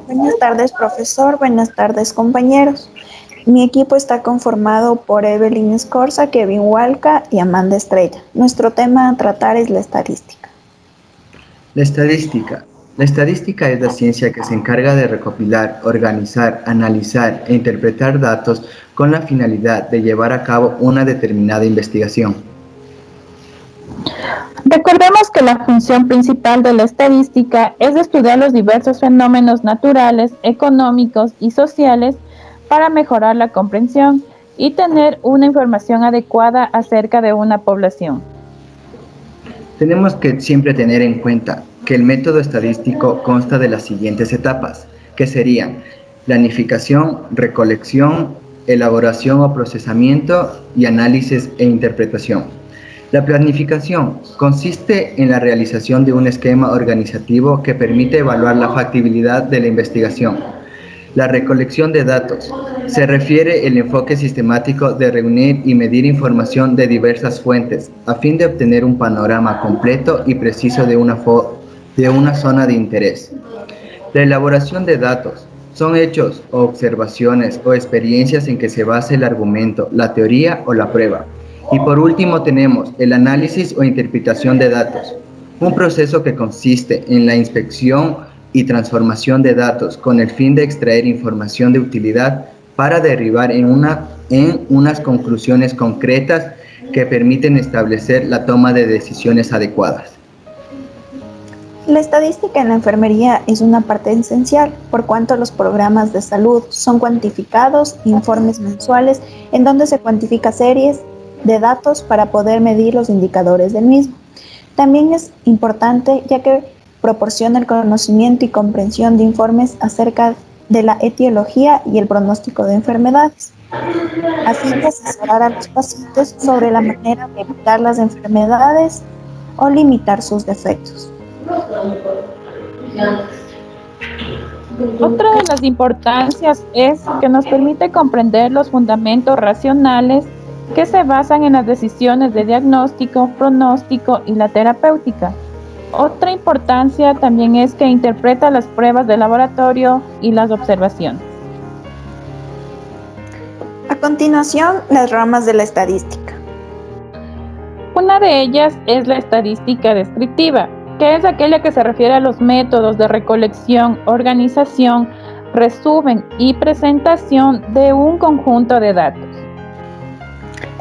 Buenas tardes, profesor. Buenas tardes, compañeros. Mi equipo está conformado por Evelyn Escorza, Kevin Walca y Amanda Estrella. Nuestro tema a tratar es la estadística. La estadística. La estadística es la ciencia que se encarga de recopilar, organizar, analizar e interpretar datos con la finalidad de llevar a cabo una determinada investigación. Recordemos que la función principal de la estadística es estudiar los diversos fenómenos naturales, económicos y sociales para mejorar la comprensión y tener una información adecuada acerca de una población. Tenemos que siempre tener en cuenta que el método estadístico consta de las siguientes etapas, que serían planificación, recolección, elaboración o procesamiento y análisis e interpretación. La planificación consiste en la realización de un esquema organizativo que permite evaluar la factibilidad de la investigación. La recolección de datos se refiere al enfoque sistemático de reunir y medir información de diversas fuentes a fin de obtener un panorama completo y preciso de una zona de interés. La elaboración de datos son hechos o observaciones o experiencias en que se basa el argumento, la teoría o la prueba. Y por último tenemos el análisis o interpretación de datos, un proceso que consiste en la inspección y transformación de datos con el fin de extraer información de utilidad para derivar en unas conclusiones concretas que permiten establecer la toma de decisiones adecuadas. La estadística en la enfermería es una parte esencial, por cuanto los programas de salud son cuantificados, informes mensuales en donde se cuantifica series de datos para poder medir los indicadores del mismo. También es importante ya que proporciona el conocimiento y comprensión de informes acerca de la etiología y el pronóstico de enfermedades, a fin de asesorar a los pacientes sobre la manera de evitar las enfermedades o limitar sus defectos. Otra de las importancias es que nos permite comprender los fundamentos racionales que se basan en las decisiones de diagnóstico, pronóstico y la terapéutica. Otra importancia también es que interpreta las pruebas de laboratorio y las observaciones. A continuación, las ramas de la estadística. Una de ellas es la estadística descriptiva, que es aquella que se refiere a los métodos de recolección, organización, resumen y presentación de un conjunto de datos.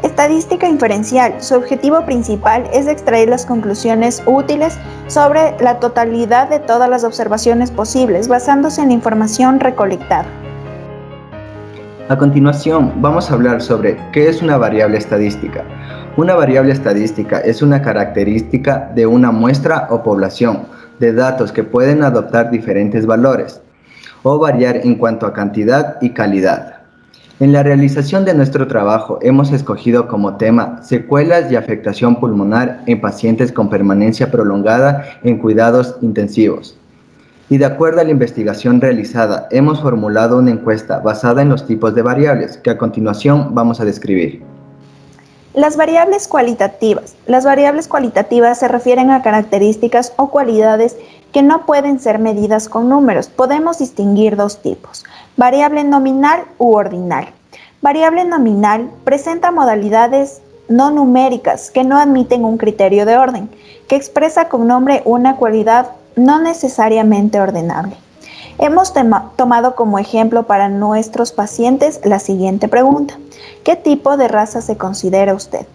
Estadística inferencial. Su objetivo principal es extraer las conclusiones útiles sobre la totalidad de todas las observaciones posibles, basándose en la información recolectada. A continuación, vamos a hablar sobre qué es una variable estadística. Una variable estadística es una característica de una muestra o población de datos que pueden adoptar diferentes valores o variar en cuanto a cantidad y calidad. En la realización de nuestro trabajo hemos escogido como tema secuelas y afectación pulmonar en pacientes con permanencia prolongada en cuidados intensivos. Y de acuerdo a la investigación realizada, hemos formulado una encuesta basada en los tipos de variables que a continuación vamos a describir. Las variables cualitativas. Las variables cualitativas se refieren a características o cualidades que no pueden ser medidas con números. Podemos distinguir dos tipos: variable nominal u ordinal. Variable nominal presenta modalidades no numéricas que no admiten un criterio de orden, que expresa con nombre una cualidad no necesariamente ordenable. Hemos tomado como ejemplo para nuestros pacientes la siguiente pregunta: ¿qué tipo de raza se considera usted?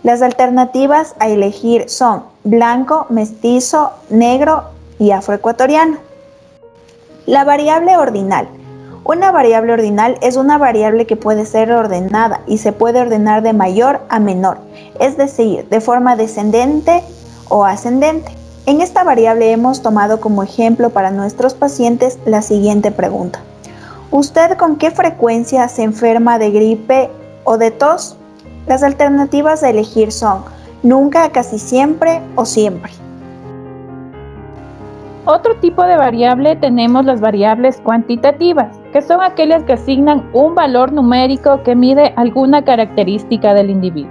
Las alternativas a elegir son blanco, mestizo, negro y afroecuatoriano. La variable ordinal. Una variable ordinal es una variable que puede ser ordenada y se puede ordenar de mayor a menor, es decir, de forma descendente o ascendente. En esta variable hemos tomado como ejemplo para nuestros pacientes la siguiente pregunta: ¿usted con qué frecuencia se enferma de gripe o de tos? Las alternativas a elegir son nunca, casi siempre o siempre. Otro tipo de variable tenemos las variables cuantitativas, que son aquellas que asignan un valor numérico que mide alguna característica del individuo.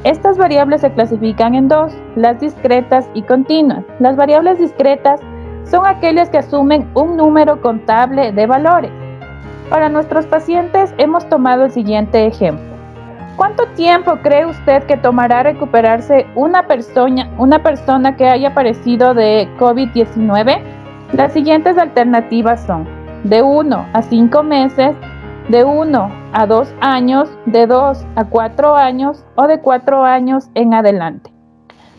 Estas variables se clasifican en dos: las discretas y continuas. Las variables discretas son aquellas que asumen un número contable de valores. Para nuestros pacientes hemos tomado el siguiente ejemplo. ¿Cuánto tiempo cree usted que tomará recuperarse una persona que haya padecido de COVID-19? Las siguientes alternativas son de 1 a 5 meses, de 1 a 2 años, de 2 a 4 años o de 4 años en adelante.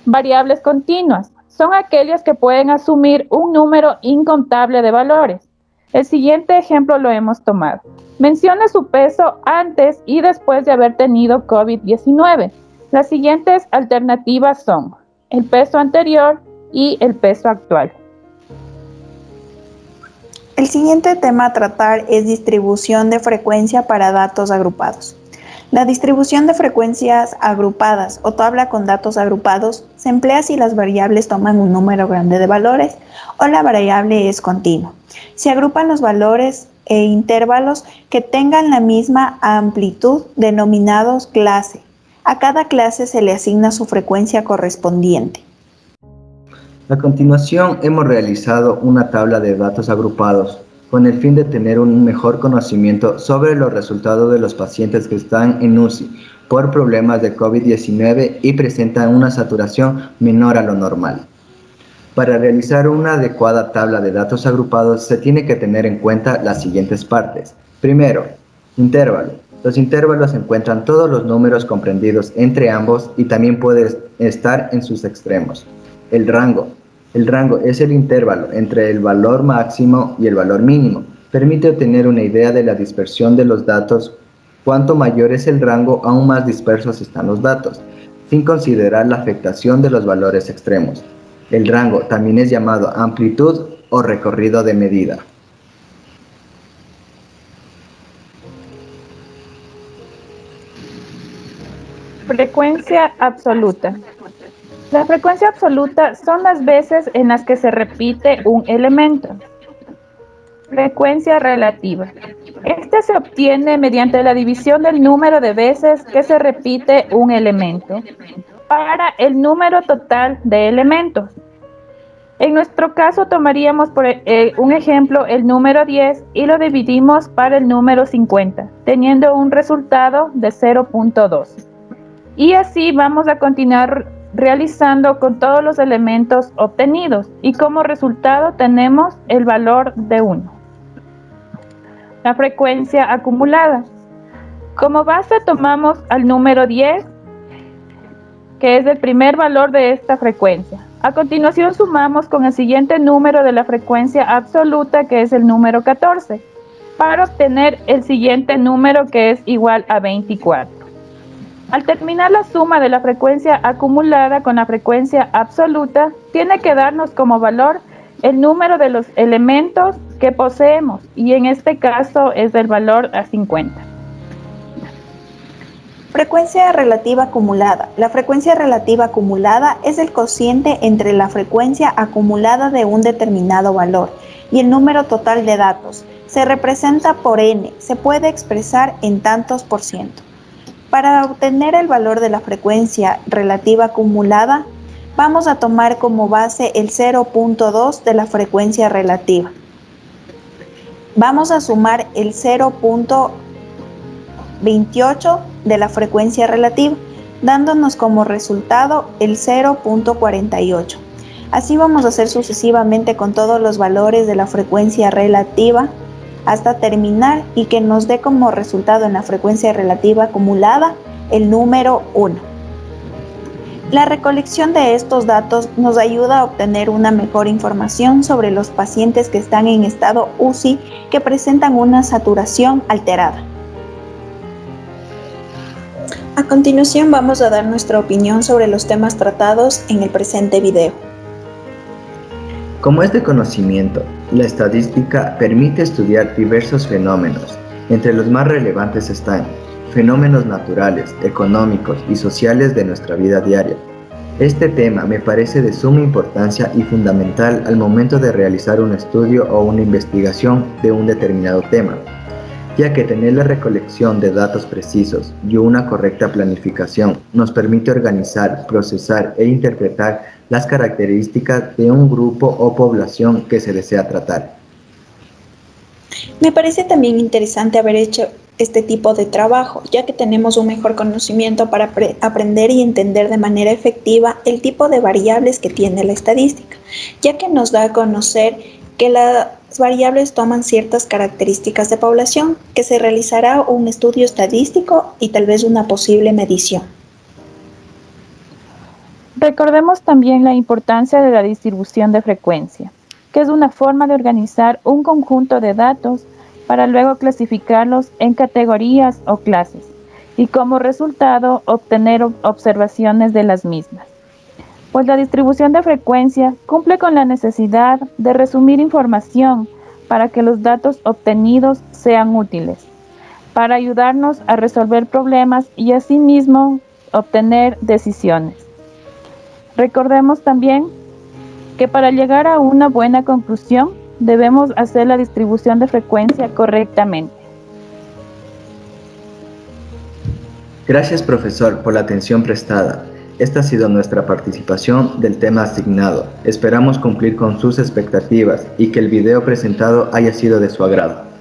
Variables continuas son aquellas que pueden asumir un número incontable de valores. El siguiente ejemplo lo hemos tomado. Menciona su peso antes y después de haber tenido COVID-19. Las siguientes alternativas son el peso anterior y el peso actual. El siguiente tema a tratar es distribución de frecuencia para datos agrupados. La distribución de frecuencias agrupadas o tabla con datos agrupados se emplea si las variables toman un número grande de valores o la variable es continua. Se agrupan los valores e intervalos que tengan la misma amplitud denominados clase. A cada clase se le asigna su frecuencia correspondiente. A continuación, hemos realizado una tabla de datos agrupados con el fin de tener un mejor conocimiento sobre los resultados de los pacientes que están en UCI por problemas de COVID-19 y presentan una saturación menor a lo normal. Para realizar una adecuada tabla de datos agrupados se tiene que tener en cuenta las siguientes partes. Primero, intervalo. Los intervalos encuentran todos los números comprendidos entre ambos y también puede estar en sus extremos. El rango. El rango es el intervalo entre el valor máximo y el valor mínimo. Permite obtener una idea de la dispersión de los datos. Cuanto mayor es el rango, aún más dispersos están los datos, sin considerar la afectación de los valores extremos. El rango también es llamado amplitud o recorrido de medida. Frecuencia absoluta. La frecuencia absoluta son las veces en las que se repite un elemento. Frecuencia relativa. Este se obtiene mediante la división del número de veces que se repite un elemento para el número total de elementos. En nuestro caso tomaríamos por un ejemplo el número 10 y lo dividimos para el número 50, teniendo un resultado de 0.2. Y así vamos a continuar realizando con todos los elementos obtenidos y como resultado tenemos el valor de 1. La frecuencia acumulada. Como base tomamos al número 10, que es el primer valor de esta frecuencia. A continuación sumamos con el siguiente número de la frecuencia absoluta, que es el número 14, para obtener el siguiente número que es igual a 24. Al terminar la suma de la frecuencia acumulada con la frecuencia absoluta, tiene que darnos como valor el número de los elementos que poseemos, y en este caso es el valor a 50. Frecuencia relativa acumulada. La frecuencia relativa acumulada es el cociente entre la frecuencia acumulada de un determinado valor y el número total de datos. Se representa por n, se puede expresar en tantos por ciento. Para obtener el valor de la frecuencia relativa acumulada, vamos a tomar como base el 0.2 de la frecuencia relativa. Vamos a sumar el 0.28 de la frecuencia relativa, dándonos como resultado el 0.48. Así vamos a hacer sucesivamente con todos los valores de la frecuencia relativa hasta terminar y que nos dé como resultado en la frecuencia relativa acumulada el número 1. La recolección de estos datos nos ayuda a obtener una mejor información sobre los pacientes que están en estado UCI que presentan una saturación alterada. A continuación vamos a dar nuestra opinión sobre los temas tratados en el presente video. Como es de conocimiento, la estadística permite estudiar diversos fenómenos. Entre los más relevantes están fenómenos naturales, económicos y sociales de nuestra vida diaria. Este tema me parece de suma importancia y fundamental al momento de realizar un estudio o una investigación de un determinado tema. ya que tener la recolección de datos precisos y una correcta planificación nos permite organizar, procesar e interpretar las características de un grupo o población que se desea tratar. Me parece también interesante haber hecho este tipo de trabajo, ya que tenemos un mejor conocimiento para aprender y entender de manera efectiva el tipo de variables que tiene la estadística, ya que nos da a conocer que las variables toman ciertas características de población, que se realizará un estudio estadístico y tal vez una posible medición. Recordemos también la importancia de la distribución de frecuencia, que es una forma de organizar un conjunto de datos para luego clasificarlos en categorías o clases y como resultado obtener observaciones de las mismas. Pues la distribución de frecuencia cumple con la necesidad de resumir información para que los datos obtenidos sean útiles, para ayudarnos a resolver problemas y asimismo obtener decisiones. Recordemos también que para llegar a una buena conclusión debemos hacer la distribución de frecuencia correctamente. Gracias, profesor, por la atención prestada. Esta ha sido nuestra participación del tema asignado. Esperamos cumplir con sus expectativas y que el video presentado haya sido de su agrado.